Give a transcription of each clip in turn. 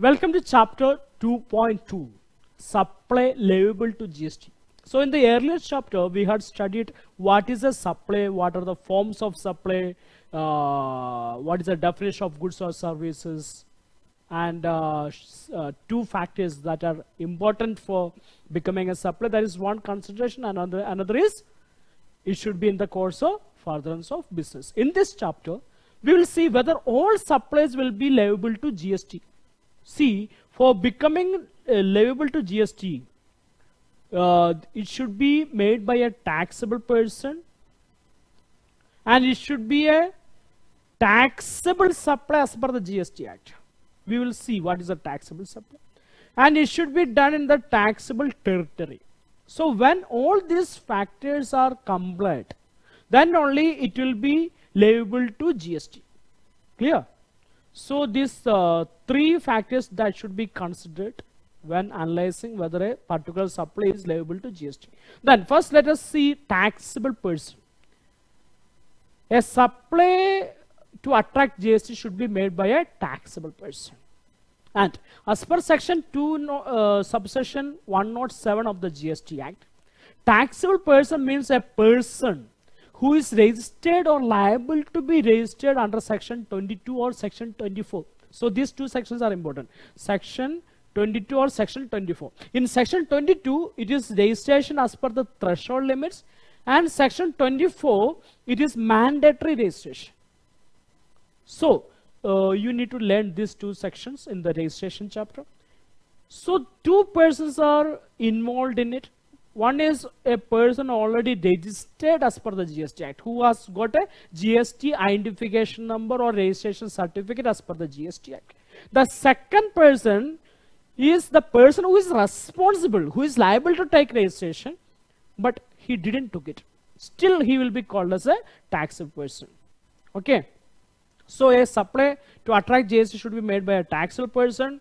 Welcome to chapter 2.2, supply liable to GST. So in the earlier chapter, we had studied what is a supply, what are the forms of supply, what is the definition of goods or services, and two factors that are important for becoming a supply. That is one consideration, and another is it should be in the course of furtherance of business. In this chapter, we will see whether all supplies will be liable to GST. See, for becoming liable to GST, it should be made by a taxable person, and it should be a taxable supply as per the GST Act. We will see what is a taxable supply, and it should be done in the taxable territory. So when all these factors are compliant, then only it will be liable to GST. Clear? So these three factors that should be considered when analyzing whether a particular supply is liable to GST. Then first let us see taxable person. A supply to attract GST should be made by a taxable person. And as per section 2 subsection 107 of the GST Act, taxable person means a person who is registered or liable to be registered under section 22 or section 24. So these two sections are important. Section 22 or section 24. In section 22, it is registration as per the threshold limits, and section 24, it is mandatory registration. So you need to learn these two sections in the registration chapter. So two persons are involved in it. One is a person already registered as per the GST Act, who has got a GST identification number or registration certificate as per the GST Act. The second person is the person who is responsible, who is liable to take registration, but he didn't took it. Still, he will be called as a taxable person. Okay. So a supply to attract GST should be made by a taxable person.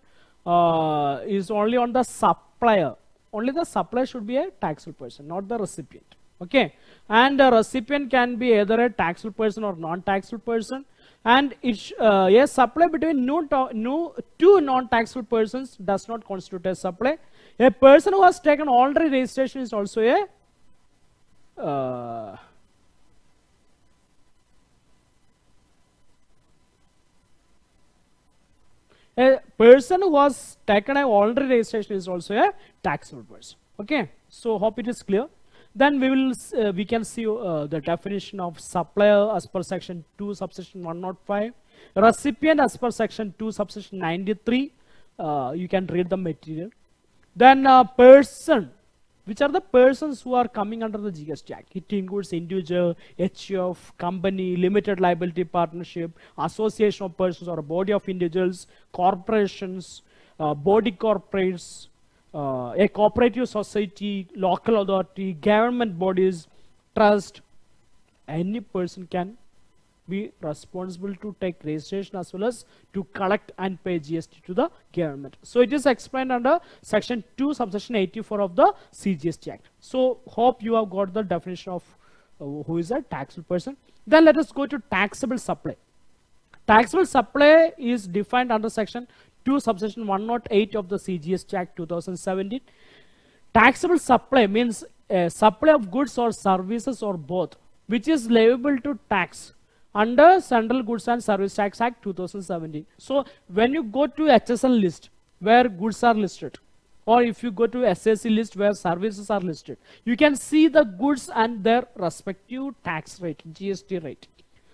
Is only on the supplier. Only the supplier should be a taxable person, not the recipient. Okay. And the recipient can be either a taxable person or non-taxable person. And a supply between two non-taxable persons does not constitute a supply. A person who has taken already registration is also a person who has taken a already registration is also a taxable person. Okay, so hope it is clear. Then we can see the definition of supplier as per section 2 subsection 105, recipient as per section 2 subsection 93. You can read the material. Then person, which are the persons who are coming under the GST Act. It includes individual, HUF, company, limited liability partnership, association of persons or a body of individuals, corporations, body corporates, a cooperative society, local authority, government bodies, trust. Any person can be responsible to take registration as well as to collect and pay GST to the government. So it is explained under section 2 subsection 84 of the CGST Act. So hope you have got the definition of who is a taxable person. Then let us go to taxable supply. Taxable supply is defined under section 2 subsection 108 of the CGST Act 2017. Taxable supply means a supply of goods or services or both, which is liable to tax under Central Goods and Service Tax Act 2017. So when you go to HSN list where goods are listed, or if you go to SAC list where services are listed, you can see the goods and their respective tax rate, GST rate.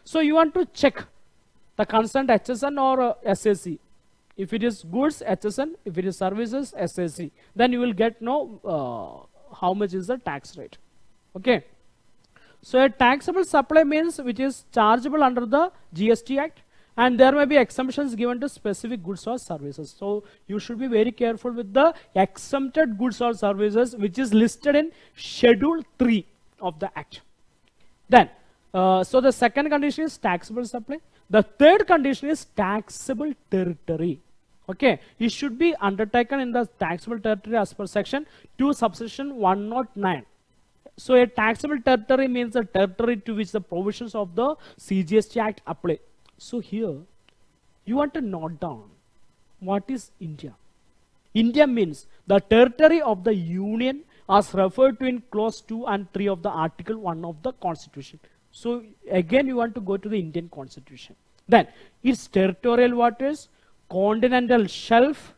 So you want to check the concerned HSN or SAC. If it is goods, HSN; if it is services, SAC. Then you will get know how much is the tax rate. Okay. So a taxable supply means which is chargeable under the GST Act, and there may be exemptions given to specific goods or services. So you should be very careful with the exempted goods or services which is listed in Schedule 3 of the Act. Then, so the second condition is taxable supply. The third condition is taxable territory. Okay, it should be undertaken in the taxable territory as per section 2 subsection 109. So a taxable territory means the territory to which the provisions of the CGST Act apply. So here, you want to note down what is India? India means the territory of the Union as referred to in clause 2 and 3 of the article 1 of the Constitution. So again you want to go to the Indian Constitution. Then its territorial waters, continental shelf,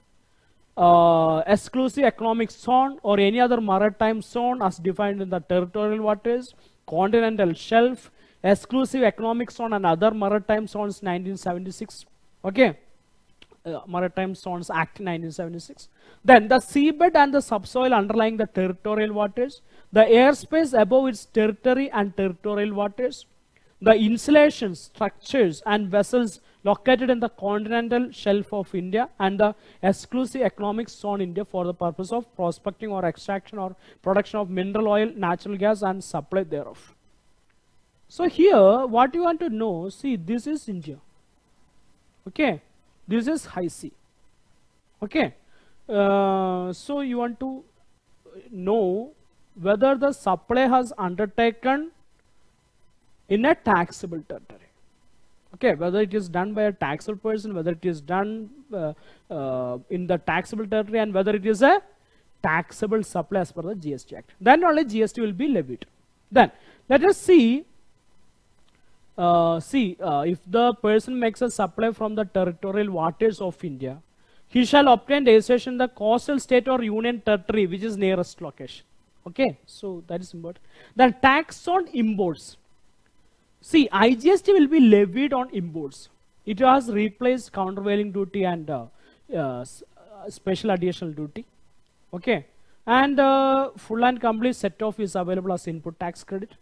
exclusive economic zone or any other maritime zone as defined in the territorial waters, continental shelf, exclusive economic zone and other maritime zones 1976. Okay. Maritime Zones Act 1976. Then the seabed and the subsoil underlying the territorial waters, the airspace above its territory and territorial waters, the installations, structures and vessels located in the continental shelf of India and the exclusive economic zone India for the purpose of prospecting or extraction or production of mineral oil, natural gas and supply thereof. So here what you want to know, see, this is India. Okay. This is high sea. Okay. So you want to know whether the supply has undertaken in a taxable territory. Okay, whether it is done by a taxable person, whether it is done in the taxable territory, and whether it is a taxable supply as per the GST Act. Then only GST will be levied. Then let us see. If the person makes a supply from the territorial waters of India, he shall obtain registration in the coastal state or union territory which is nearest location. Okay, so that is important. Then tax on imports. See, IGST will be levied on imports. It has replaced countervailing duty and special additional duty. Okay, and full and complete set off is available as input tax credit.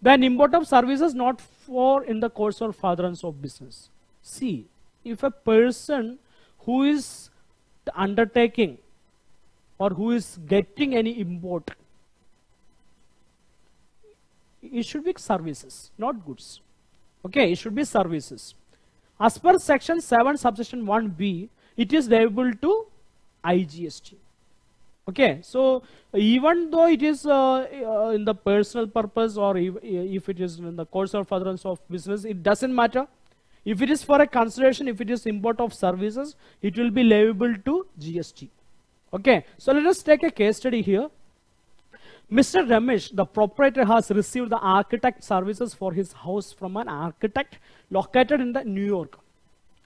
Then import of services not for in the course or furtherance of business. See, if a person who is undertaking or who is getting any import, it should be services, not goods. Okay, it should be services. As per section 7 subsection 1b, it is liable to IGST. Okay, so even though it is in the personal purpose or if it is in the course or furtherance of business, it doesn't matter. If it is for a consideration, if it is import of services, it will be liable to GST. Okay, so let us take a case study here. Mr. Ramesh, the proprietor, has received the architect services for his house from an architect located in the New York.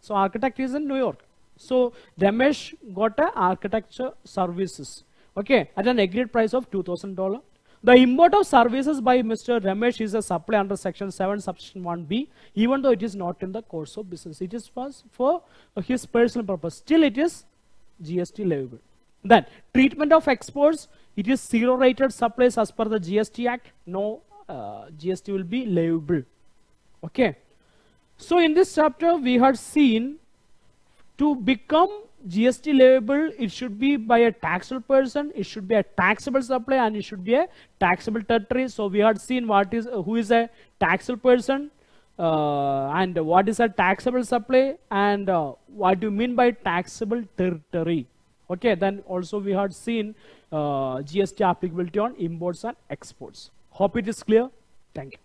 So architect is in New York. So Ramesh got a architecture services. Okay, at an agreed price of $2,000. The import of services by Mr. Ramesh is a supply under section 7 subsection 1b, even though it is not in the course of business. It is for his personal purpose. Still it is GST leviable. Then treatment of exports, it is zero rated supplies as per the GST Act. No GST will be leviable. Okay. So in this chapter we had seen to become GST leviable, it should be by a taxable person, it should be a taxable supply, and it should be a taxable territory. So we had seen what is who is a taxable person and what is a taxable supply and what do you mean by taxable territory. Okay, then also we had seen GST applicability on imports and exports. Hope it is clear. Thank you.